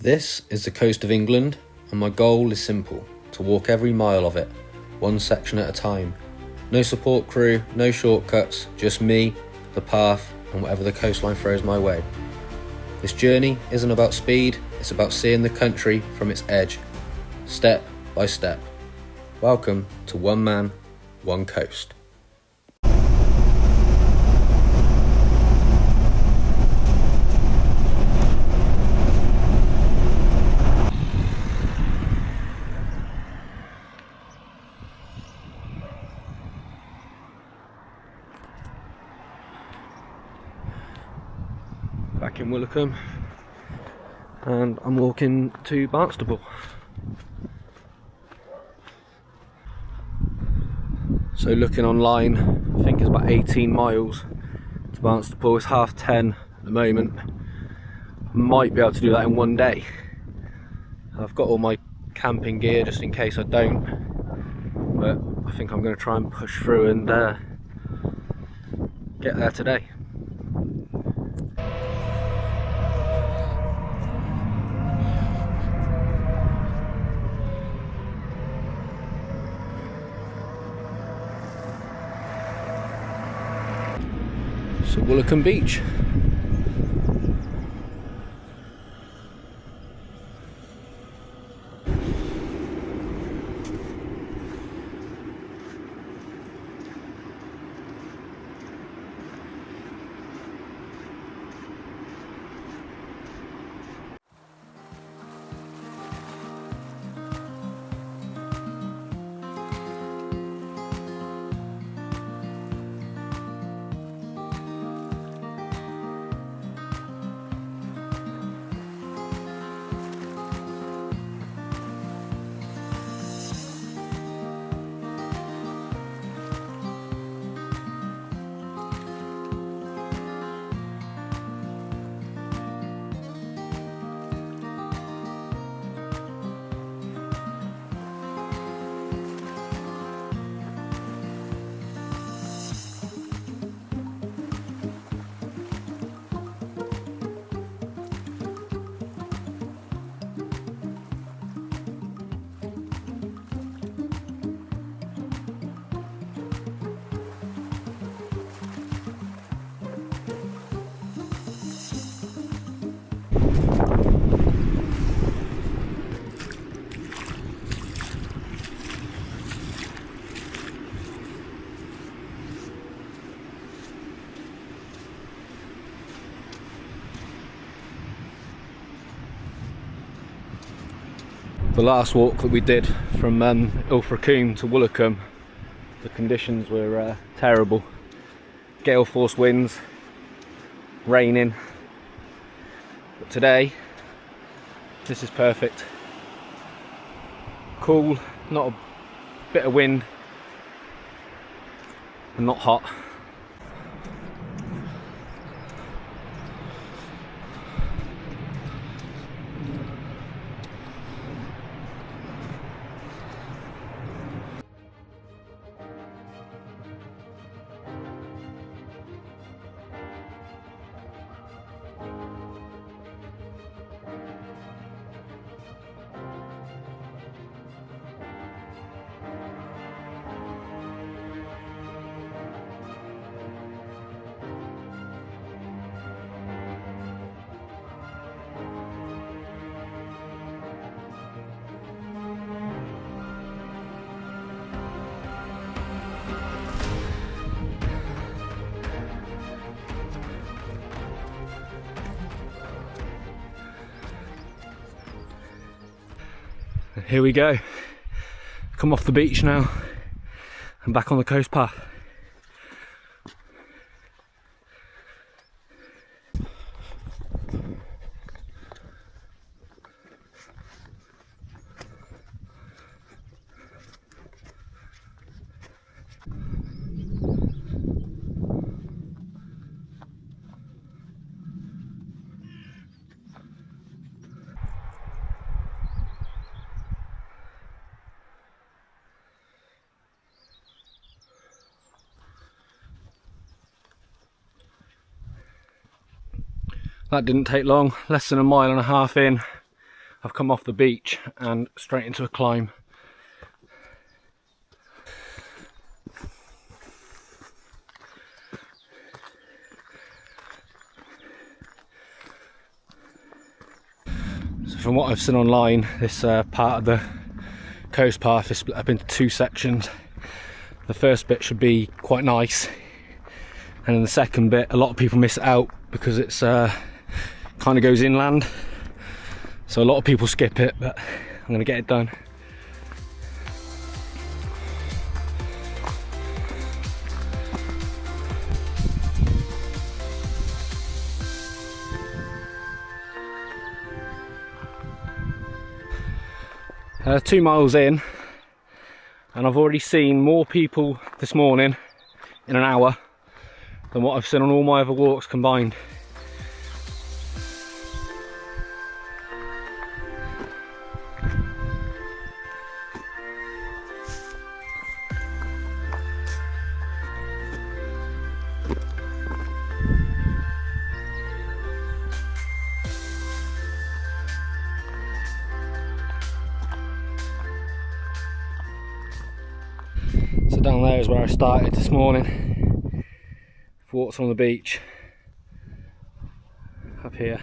This is the coast of England, and my goal is simple: to walk every mile of it, one section at a time. No support crew, no shortcuts, just me, the path, and whatever the coastline throws my way. This journey isn't about speed, it's about seeing the country from its edge, step by step. Welcome to One Man, One Coast. Back in Woolacombe, and I'm walking to Barnstaple. So looking online, I think it's about 18 miles to Barnstaple. It's 10:30 at the moment. Might be able to do that in one day. I've got all my camping gear just in case I don't, but I think I'm going to try and push through and get there today. So Woolacombe Beach. The last walk that we did from Woolacombe to Woolacombe, the conditions were terrible. Gale force winds, raining. But today, this is perfect. Cool, not a bit of wind, and not hot. Here we go. Come off the beach now and back on the coast path. That didn't take long, less than a mile and a half in, I've come off the beach and straight into a climb. So from what I've seen online, this part of the coast path is split up into two sections. The first bit should be quite nice, and then the second bit, a lot of people miss it out because it's kind of goes inland, so a lot of people skip it, but I'm going to get it done. 2 miles in, and I've already seen more people this morning in an hour than what I've seen on all my other walks combined. So down there is where I started this morning. Walks on the beach. Up here.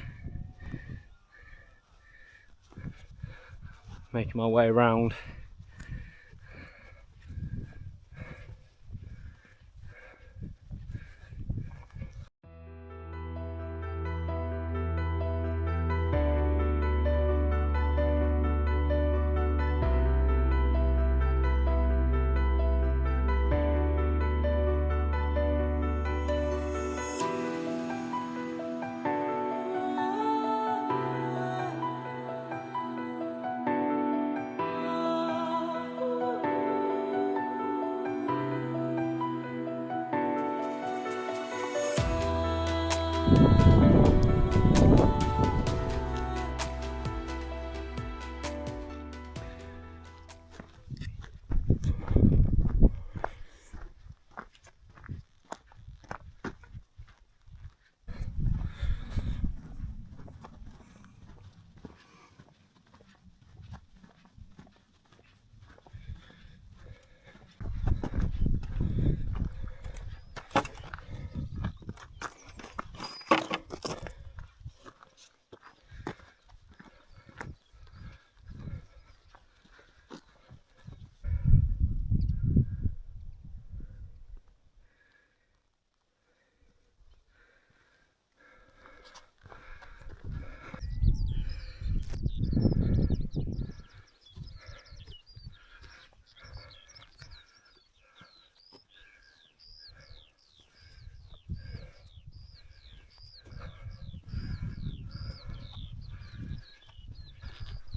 Making my way around.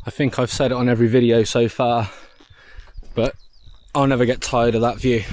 I think I've said it on every video so far, but I'll never get tired of that view.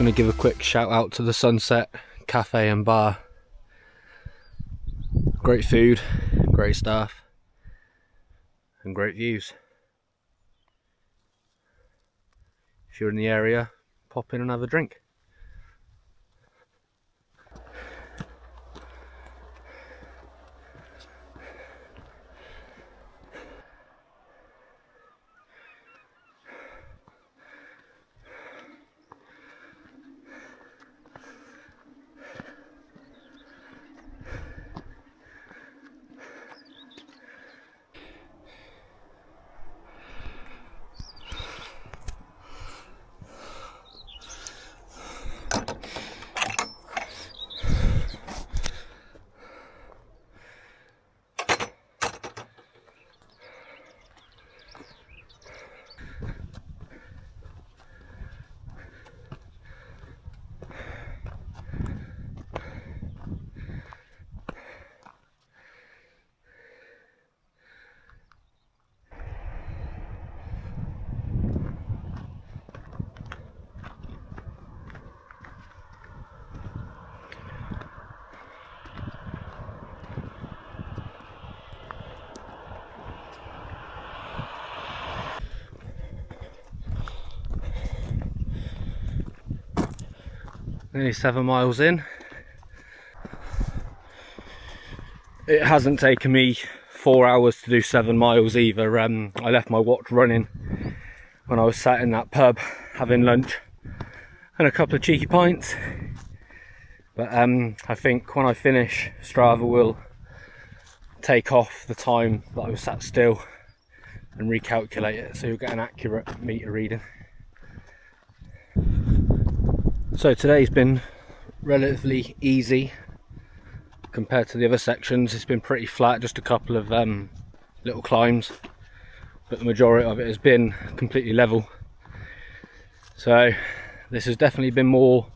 going to give a quick shout out to the Sunset Cafe and Bar. Great food, great staff, and great views. If you're in the area, pop in and have a drink. Nearly 7 miles in. It hasn't taken me 4 hours to do 7 miles either. I left my watch running when I was sat in that pub having lunch and a couple of cheeky pints. But I think when I finish, Strava will take off the time that I was sat still and recalculate it, so you'll get an accurate meter reading. So today's been relatively easy compared to the other sections. It's been pretty flat, just a couple of little climbs, but the majority of it has been completely level. So this has definitely been more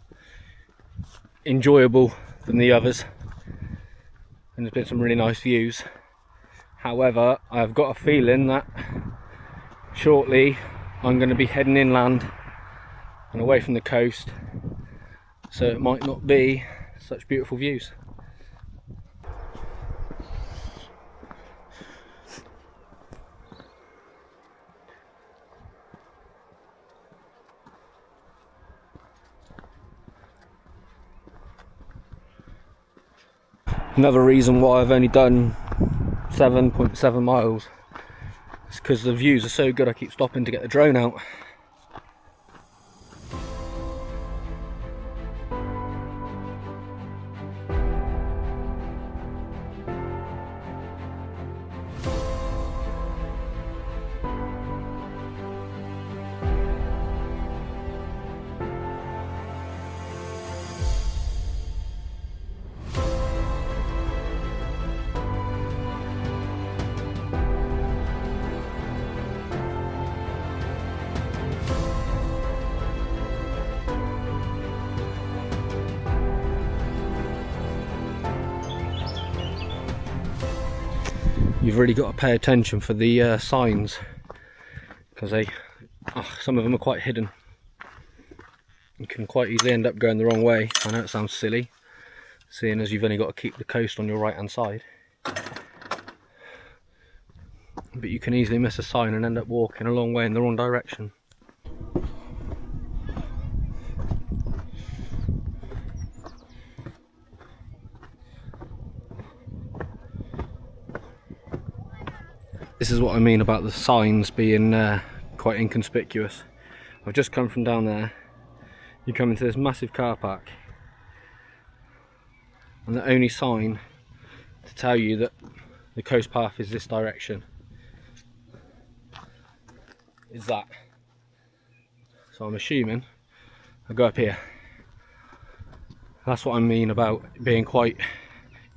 enjoyable than the others, and there's been some really nice views. However, I've got a feeling that shortly I'm going to be heading inland and away from the coast, so it might not be such beautiful views. Another reason why I've only done 7.7 miles is because the views are so good I keep stopping to get the drone out. You've really got to pay attention for the signs, because some of them are quite hidden. You can quite easily end up going the wrong way. I know it sounds silly, seeing as you've only got to keep the coast on your right hand side, but you can easily miss a sign and end up walking a long way in the wrong direction. This is what I mean about the signs being quite inconspicuous. I've just come from down there. You come into this massive car park, and the only sign to tell you that the coast path is this direction is that. So I'm assuming I go up here. That's what I mean about being quite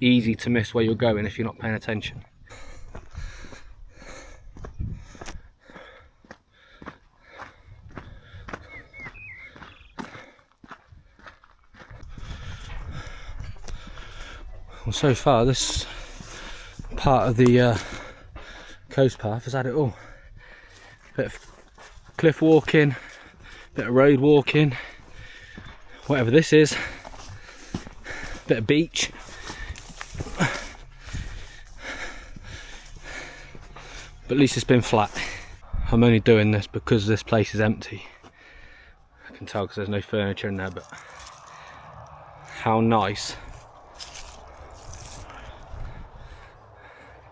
easy to miss where you're going if you're not paying attention. Well, so far this part of the coast path has had it all. Bit of cliff walking, bit of road walking, whatever this is. Bit of beach. But at least it's been flat. I'm only doing this because this place is empty. I can tell because there's no furniture in there, but how nice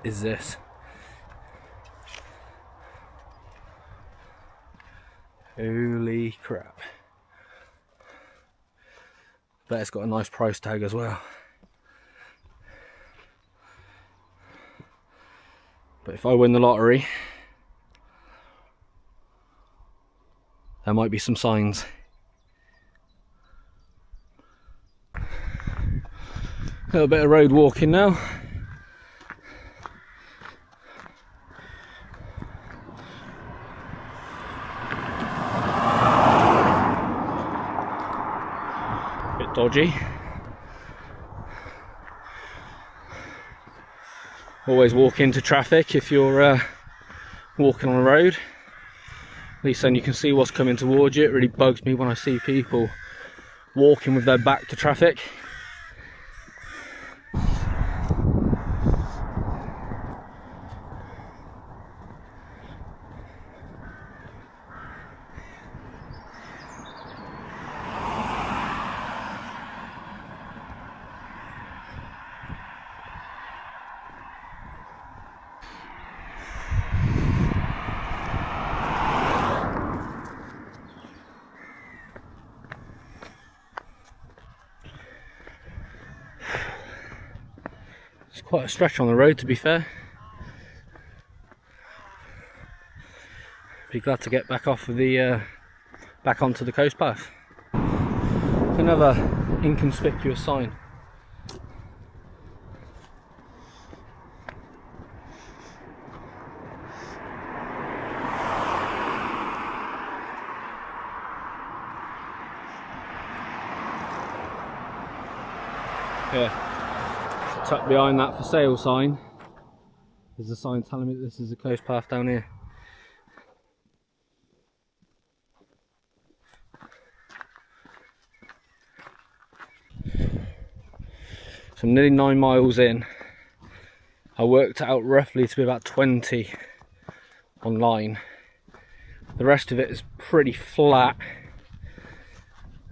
is this? Holy crap. Bet it's got a nice price tag as well. But if I win the lottery, there might be some signs. A little bit of road walking now. Bit dodgy. Always walk into traffic if you're walking on a road. At least then you can see what's coming towards you. It really bugs me when I see people walking with their back to traffic. It's quite a stretch on the road, to be fair. Be glad to get back off of the back onto the coast path. Another inconspicuous sign. Yeah. Tucked behind that for sale sign there's a sign telling me that this is a coast path down here. So I'm nearly 9 miles in. I worked it out roughly to be about 20 online. The rest of it is pretty flat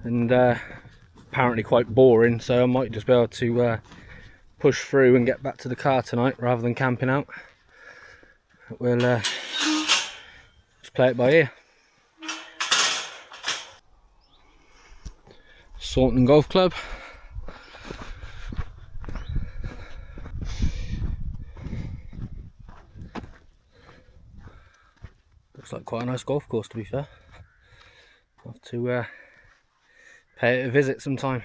and apparently quite boring, so I might just be able to push through and get back to the car tonight rather than camping out. We'll just play it by ear. Saunton Golf Club. Looks like quite a nice golf course, to be fair. I'll have to pay it a visit sometime.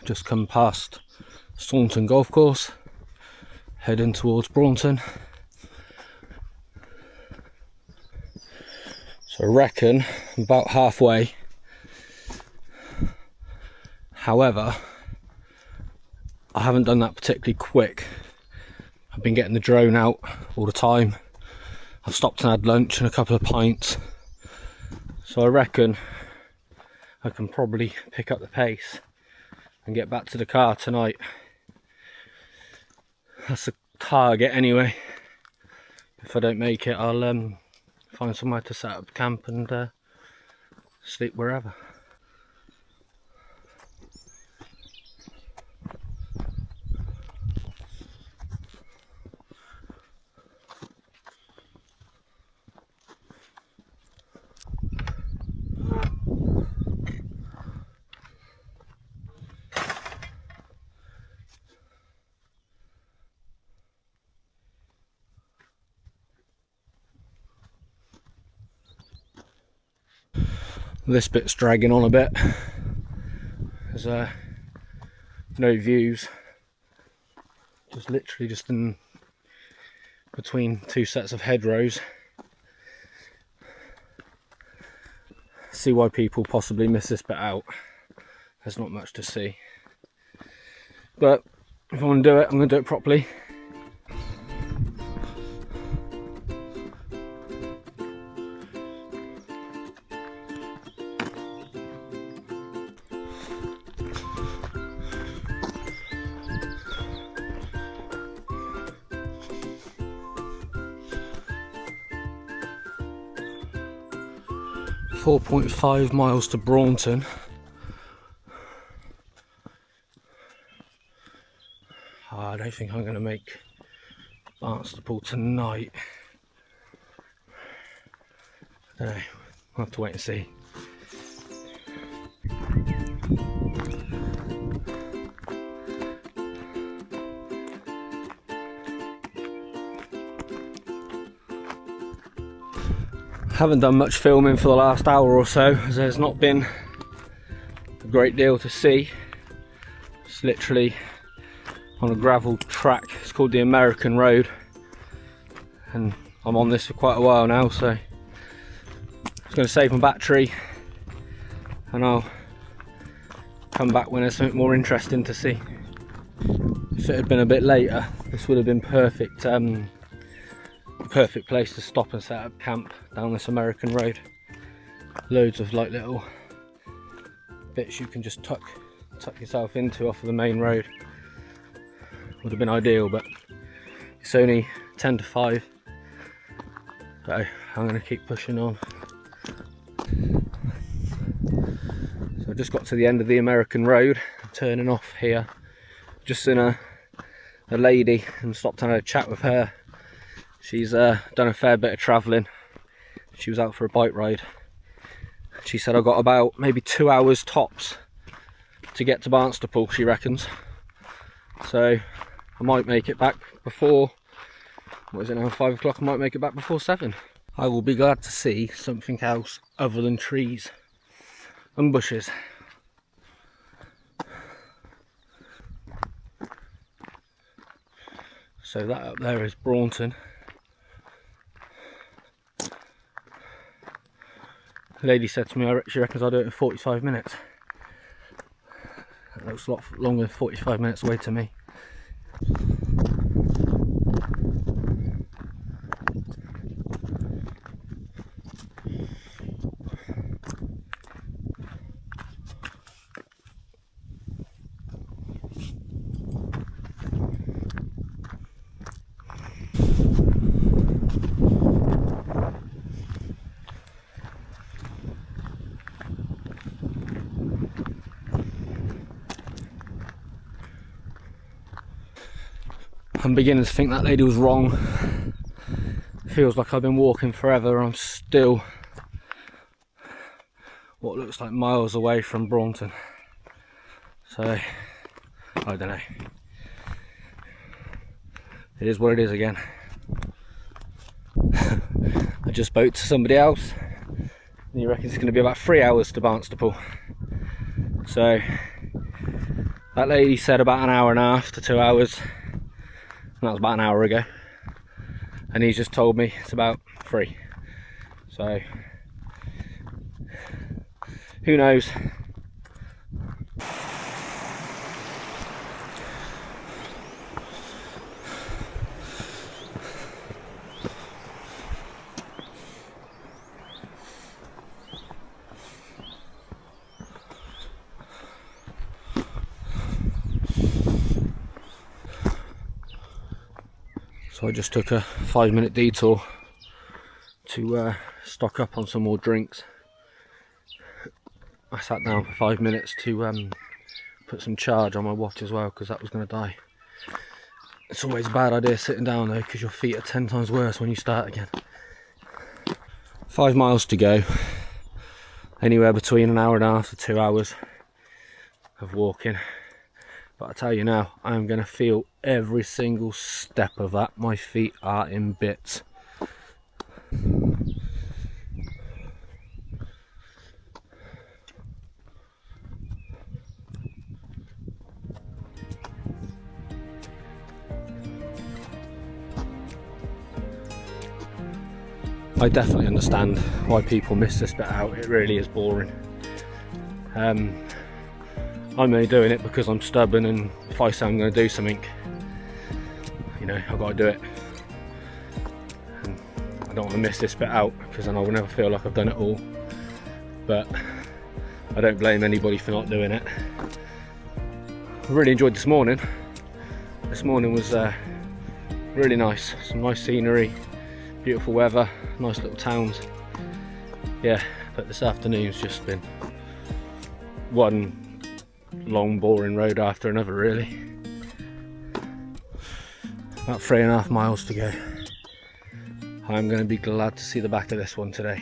Just come past Saunton Golf Course, heading towards Braunton. So I reckon I'm about halfway. However, I haven't done that particularly quick. I've been getting the drone out all the time. I've stopped and had lunch and a couple of pints. So I reckon I can probably pick up the pace and get back to the car tonight. That's the target anyway. If I don't make it, I'll find somewhere to set up camp and sleep wherever. This bit's dragging on a bit. There's no views. Just literally just in between two sets of hedgerows. See why people possibly miss this bit out. There's not much to see. But if I want to do it, I'm going to do it properly. 4.5 miles to Braunton. I don't think I'm going to make Barnstaple tonight. I don't know, I'll have to wait and see. Haven't done much filming for the last hour or so, as there's not been a great deal to see. It's literally on a gravel track. It's called the American Road, and I'm on this for quite a while now, so it's going to save my battery and I'll come back when there's something more interesting to see. If it had been a bit later, this would have been perfect. Perfect place to stop and set up camp down this American Road. Loads of like little bits you can just tuck yourself into off of the main road. Would have been ideal, but it's only 10 to 5, so I'm going to keep pushing on. So I just got to the end of the American Road. I'm turning off here. Just seen a lady and stopped and had a chat with her. She's done a fair bit of travelling. She was out for a bike ride. She said I got about maybe 2 hours tops to get to Barnstaple, she reckons. So I might make it back before, what is it now, 5 o'clock? I might make it back before 7. I will be glad to see something else other than trees and bushes. So that up there is Braunton. The lady said to me she reckons I'll do it in 45 minutes. That looks a lot longer than 45 minutes away to me. I'm beginning to think that lady was wrong. Feels like I've been walking forever. I'm still what looks like miles away from Braunton. So I don't know. It is what it is again. I just spoke to somebody else and he reckons it's going to be about 3 hours to Barnstaple. So that lady said about an hour and a half to 2 hours. And that was about an hour ago, and he's just told me it's about 3. So who knows? So I just took a 5-minute detour to stock up on some more drinks. I sat down for 5 minutes to put some charge on my watch as well, because that was going to die. It's always a bad idea sitting down though, because your feet are 10 times worse when you start again. 5 miles to go. Anywhere between an hour and a half to 2 hours of walking. But I tell you now, I'm going to feel every single step of that. My feet are in bits. I definitely understand why people miss this bit out. It really is boring. I'm only doing it because I'm stubborn, and if I say I'm going to do something, you know, I've got to do it. And I don't want to miss this bit out, because then I will never feel like I've done it all. But I don't blame anybody for not doing it. I really enjoyed this morning. This morning was really nice. Some nice scenery, beautiful weather, nice little towns. Yeah, but this afternoon's just been one long boring road after another really. About 3.5 miles to go. I'm going to be glad to see the back of this one today.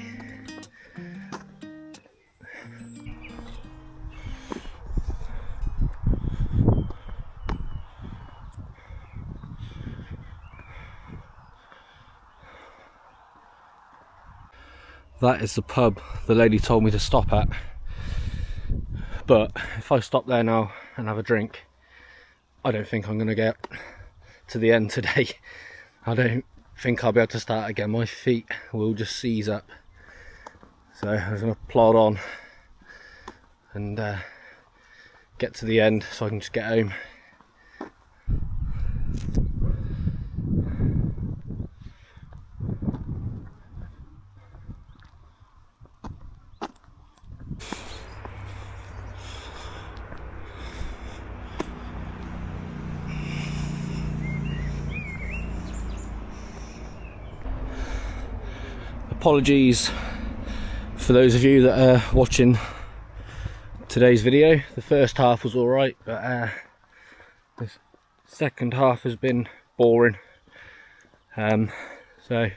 That is the pub the lady told me to stop at, but if I stop there now and have a drink, I don't think I'm going to get to the end today. I don't think I'll be able to start again. My feet will just seize up, so I'm going to plod on and get to the end so I can just get home. Apologies for those of you that are watching today's video. The first half was alright, but the second half has been boring, so I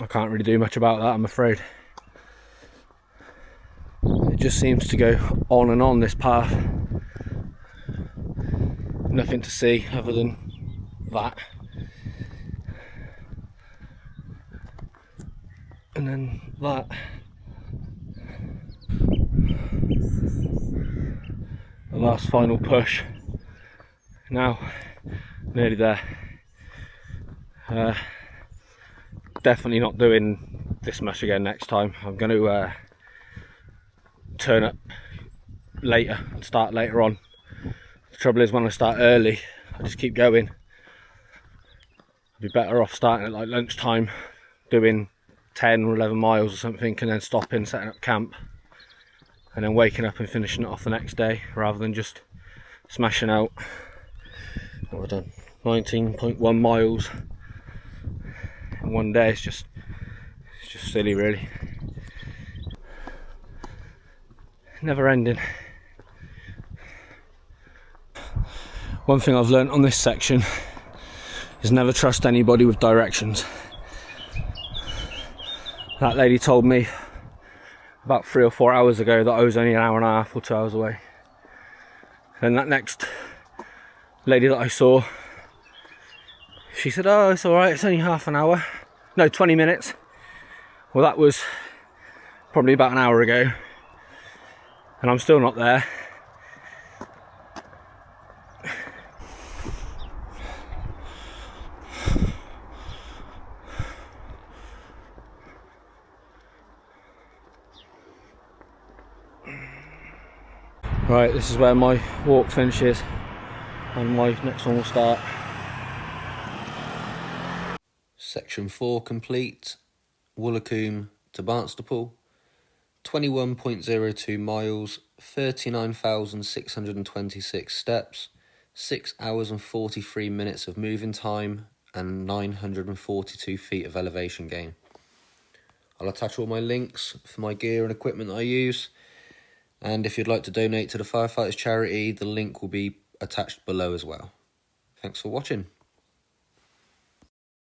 can't really do much about that, I'm afraid. It just seems to go on and on, this path. Nothing to see other than that. And then that. The last final push. Now, nearly there. Definitely not doing this much again next time. I'm going to turn up later and start later on. The trouble is, when I start early, I just keep going. I'd be better off starting at like lunchtime, doing 10 or 11 miles or something, and then stopping, setting up camp, and then waking up and finishing it off the next day, rather than just smashing out, what have I done, 19.1 miles in one day. It's just silly really. Never ending. One thing I've learnt on this section is never trust anybody with directions. That lady told me about 3 or 4 hours ago that I was only an hour and a half or 2 hours away. Then that next lady that I saw, she said, oh, it's alright, it's only half an hour. No, 20 minutes. Well, that was probably about an hour ago, and I'm still not there. Right, this is where my walk finishes and my next one will start. Section 4 complete. Woolacombe to Barnstaple. 21.02 miles, 39,626 steps, 6 hours and 43 minutes of moving time, and 942 feet of elevation gain. I'll attach all my links for my gear and equipment that I use. And if you'd like to donate to the Firefighters charity, the link will be attached below as well. Thanks for watching.